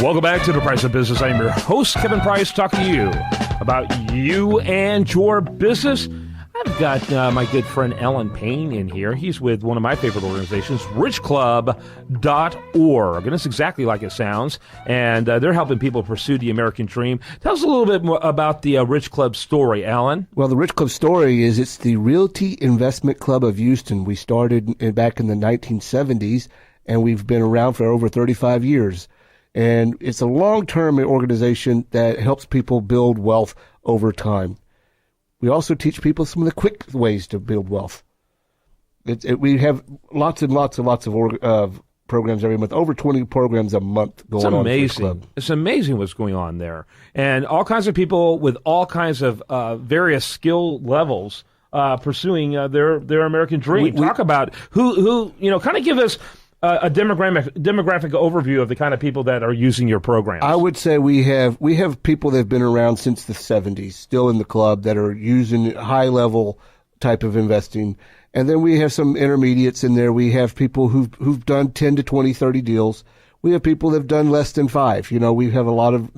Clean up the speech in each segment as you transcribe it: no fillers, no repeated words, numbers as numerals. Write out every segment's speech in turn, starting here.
Welcome back to The Price of Business. I'm your host, Kevin Price, talking to you about you and your business. I've got my good friend Alan Paine in here. He's with one of my favorite organizations, richclub.org. And it's exactly like it sounds. And they're helping people pursue the American dream. Tell us a little bit more about the Rich Club story, Alan. Well, the Rich Club story is it's the Realty Investment Club of Houston. We started back in the 1970s, and we've been around for over 35 years. And it's a long-term organization that helps people build wealth over time. We also teach people some of the quick ways to build wealth. We have lots and lots and lots of programs every month, over 20 programs a month going on. It's amazing. It's amazing what's going on there. And all kinds of people with all kinds of various skill levels pursuing their American dream. Talk about who kind of give us a demographic overview of the kind of people that are using your programs. I would say we have people that have been around since the 70s, still in the club, that are using high level type of investing. And then we have some intermediates in there. We have people who've done 10 to 20, 30 deals. We have people that have done less than 5. We have a lot of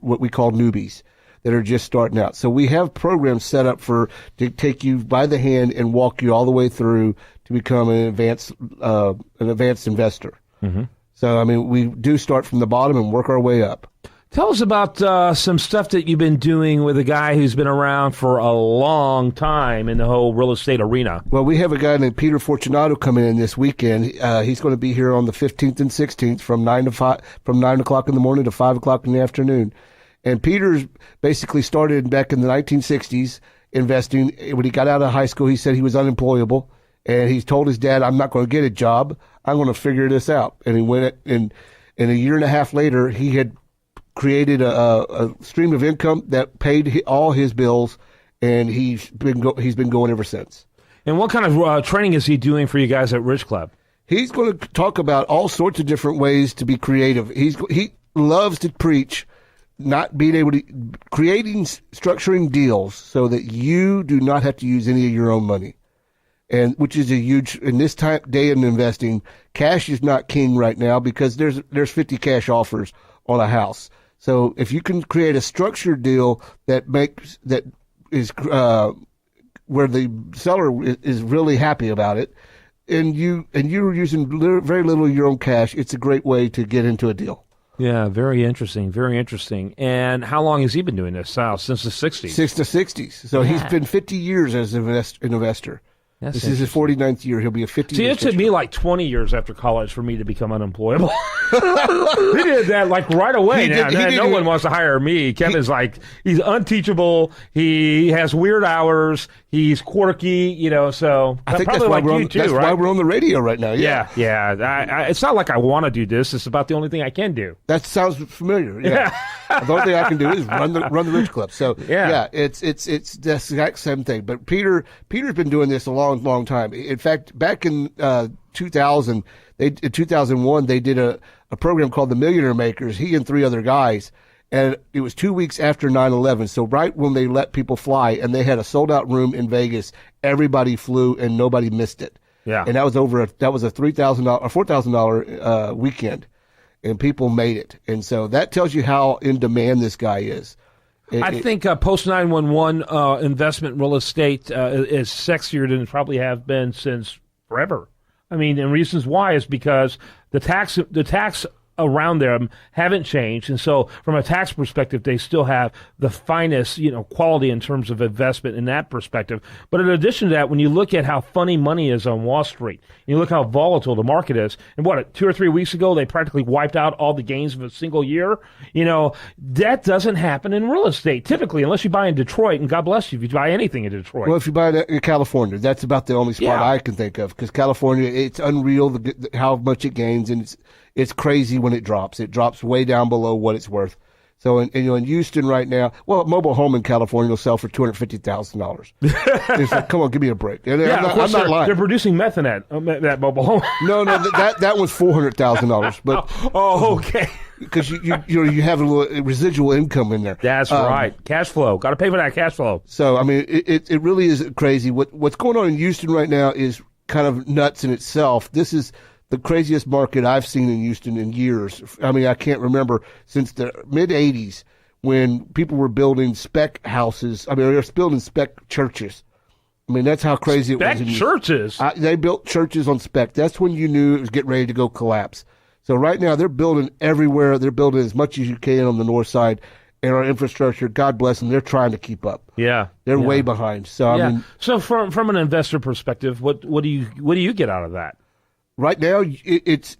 what we call newbies that are just starting out. So we have programs set up to take you by the hand and walk you all the way through to become an advanced investor. Mm-hmm. So, we do start from the bottom and work our way up. Tell us about some stuff that you've been doing with a guy who's been around for a long time in the whole real estate arena. Well, we have a guy named Peter Fortunato coming in this weekend. He's going to be here on the 15th and 16th from 9 o'clock in the morning to 5 o'clock in the afternoon. And Peter's basically started back in the 1960s investing. When he got out of high school, he said he was unemployable. And he told his dad, I'm not going to get a job. I'm going to figure this out. And he went, and a year and a half later, he had created a stream of income that paid all his bills, and he's been going ever since. And what kind of training is he doing for you guys at Rich Club? He's going to talk about all sorts of different ways to be creative. He loves to preach not being able to structuring deals so that you do not have to use any of your own money. And which is a huge, in this day in investing, cash is not king right now because there's 50 cash offers on a house. So if you can create a structured deal that is where the seller is really happy about it, and you're using very little of your own cash, it's a great way to get into a deal. Yeah, very interesting, very interesting. And how long has he been doing this? Since the 60s? Since the 60s. So He's been 50 years as an investor. This is his 49th year. He'll be a 50 year. See, it took me like 20 years after college for me to become unemployable. He did that like right away. No one wants to hire me. Kevin's he's unteachable. He has weird hours. He's quirky, so I think that's why we're on the radio right now. Yeah. It's not like I want to do this. It's about the only thing I can do. That sounds familiar. Yeah. The only thing I can do is run the Rich Club. So it's the exact same thing. But Peter's been doing this a long time. In fact, back in 2001, they did a program called the Millionaire Makers. He and 3 other guys. And it was 2 weeks after 9/11. So right when they let people fly, and they had a sold out room in Vegas, everybody flew and nobody missed it. Yeah. And that was a $3,000 or $4,000 weekend, and people made it. And so that tells you how in demand this guy is. I think post 9/11 investment real estate is sexier than it probably have been since forever. And reasons why is because the tax around them haven't changed, and so from a tax perspective, they still have the finest, quality in terms of investment in that perspective. But in addition to that, when you look at how funny money is on Wall Street, you look how volatile the market is, and 2 or 3 weeks ago, they practically wiped out all the gains of a single year. That doesn't happen in real estate typically, unless you buy in Detroit, and God bless you if you buy anything in Detroit. Well, if you buy in California, that's about the only spot I can think of, because California, it's unreal how much it gains, and it's crazy when it drops. It drops way down below what it's worth. So in Houston right now, a mobile home in California will sell for $250,000. It's like, come on, give me a break. And I'm not lying. They're producing meth in that mobile home. No, that was $400,000. But okay. Because you have a little residual income in there. That's right. Cash flow. Got to pay for that cash flow. So it really is crazy. What's going on in Houston right now is kind of nuts in itself. This is the craziest market I've seen in Houston in years. I mean, I can't remember since the mid-'80s when people were building spec houses. I mean, they were building spec churches. I mean, that's how crazy it was. Spec churches? They built churches on spec. That's when you knew it was getting ready to go collapse. So right now, they're building everywhere. They're building as much as you can on the north side. And our infrastructure, God bless them, they're trying to keep up. Yeah. They're way behind. So, I mean, so from an investor perspective, what do you get out of that? Right now, it's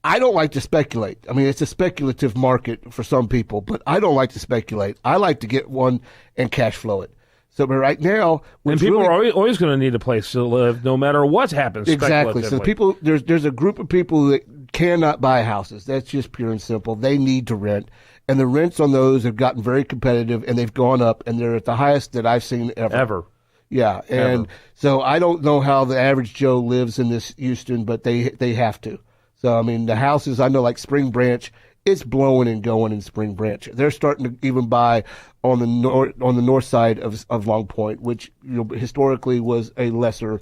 I don't like to speculate. I mean, it's a speculative market for some people, but I don't like to speculate. I like to get one and cash flow it. So, but right now, and people are always going to need a place to live, no matter what happens. Exactly. So people, there's a group of people that cannot buy houses. That's just pure and simple. They need to rent, and the rents on those have gotten very competitive, and they've gone up, and they're at the highest that I've seen ever. Yeah, and so I don't know how the average Joe lives in this Houston, but they have to. So I mean, the houses I know, like Spring Branch, it's blowing and going in Spring Branch. They're starting to even buy on the north side of Long Point, which historically was a lesser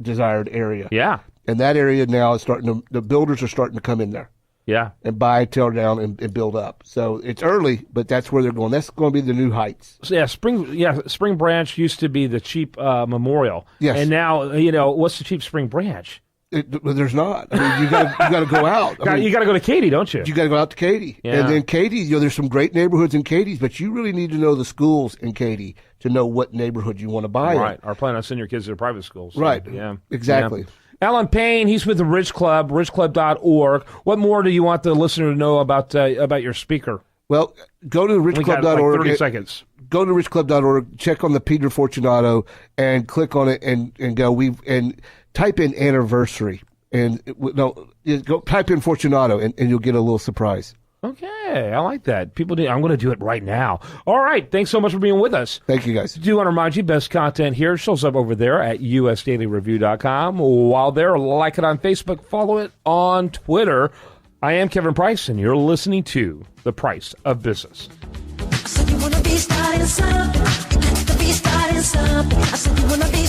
desired area. Yeah, and that area now is starting to. The builders are starting to come in there. Yeah, and buy, tear down, and build up. So it's early, but that's where they're going. That's going to be the new heights. So Spring Branch used to be the cheap Memorial. Yes, and now what's the cheap Spring Branch? There's not. I mean, you got to go out. You got to go to Katy, don't you? You got to go out to Katy, and then Katy. There's some great neighborhoods in Katy, but you really need to know the schools in Katy to know what neighborhood you want to buy. Right. Or plan on sending your kids to private schools. So, right. Yeah. Exactly. Yeah. Alan Paine, he's with the Ridge Club, ridgeclub.org. What more do you want the listener to know about your speaker? Well, go to ridgeclub.org. 30 seconds. Go to ridgeclub.org, check on the Peter Fortunato, and click on it and go. And type in anniversary. And go type in Fortunato, and you'll get a little surprise. Okay, I like that. I'm going to do it right now. All right, thanks so much for being with us. Thank you, guys. Do want to remind you, best content here shows up over there at usdailyreview.com. While there, like it on Facebook, follow it on Twitter. I am Kevin Price, and you're listening to The Price of Business. I said you want to be starting something. Be starting something. I said you want to be